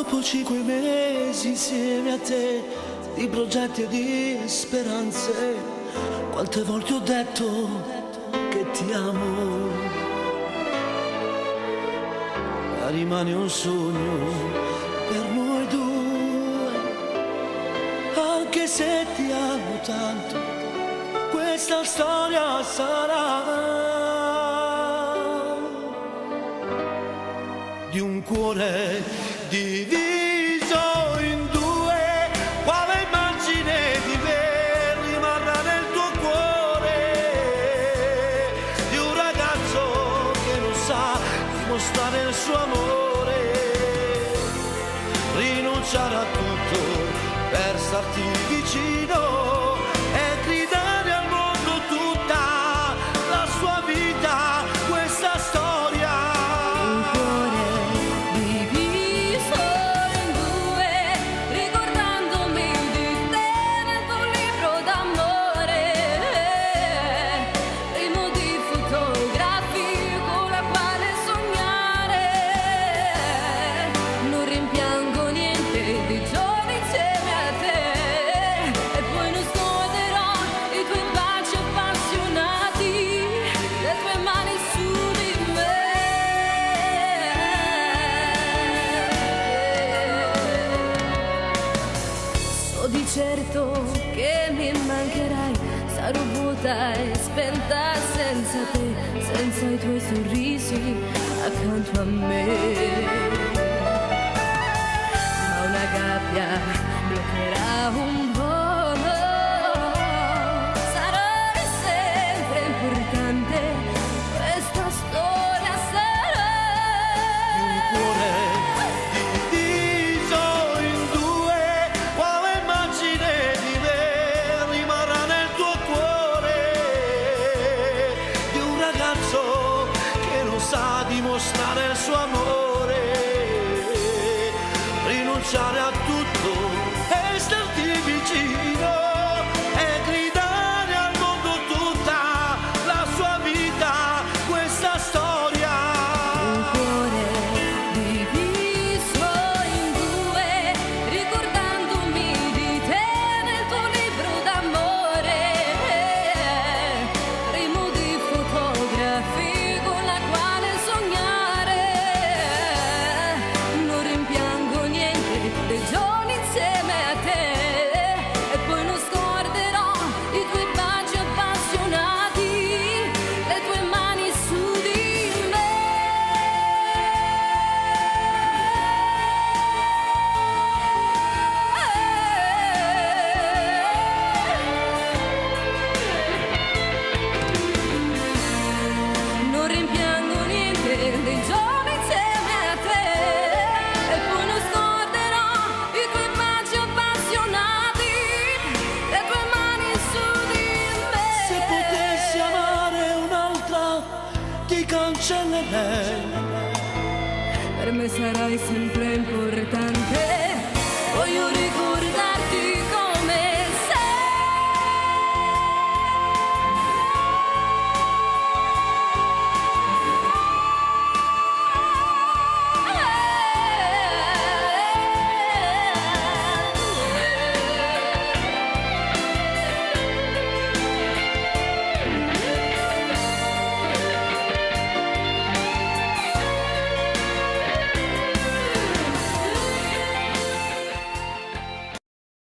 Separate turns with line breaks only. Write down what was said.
Dopo 5 mesi insieme a te, di progetti e di speranze, quante volte ho detto che ti amo, ma rimane un sogno per noi due. Anche se ti amo tanto, questa storia sarà di un cuore diviso in due. Quale immagine di me rimarrà nel tuo cuore, di un ragazzo che non sa dimostrare il suo amore, rinunciare a tutto per starti vicino e gridare al mondo tutta la sua vita, questa storia.
Un cuore diviso in due, ricordandomi di te nel tuo libro d'amore, primo di fotografie con la quale sognare. Non rimpiango niente di giorni insieme a te, e poi non scorderò i tuoi baci appassionati, le tue mani su di me. So di certo che mi mancherai, sarò vuota e spenta senza te, senza i tuoi sorrisi accanto a me. Ma una gabbia bloccherà un volo, sarai sempre importante, questa storia sarà
Un cuore diviso in due, quale immagine di me rimarrà nel tuo cuore, di un ragazzo che non sa dimostrare il suo amore, rinunciare a tutto e starti vicino e gridare al mondo tutta la sua vita, questa storia.
un cuore diviso in due, ricordandomi di te nel tuo libro d'amore, primo di fotografie con la quale sognare. Non rimpiango niente dei giorni insieme a te, e poi non scorderò i tuoi baci appassionati, le tue mani su di me. Non rimpiango niente dei giorni insieme a te, e poi non scorderò i tuoi baci appassionati, le tue mani su di me.
Se potessi amare un'altra, ti cancellerei.
Per me sarai sempre importante, voglio ricordarti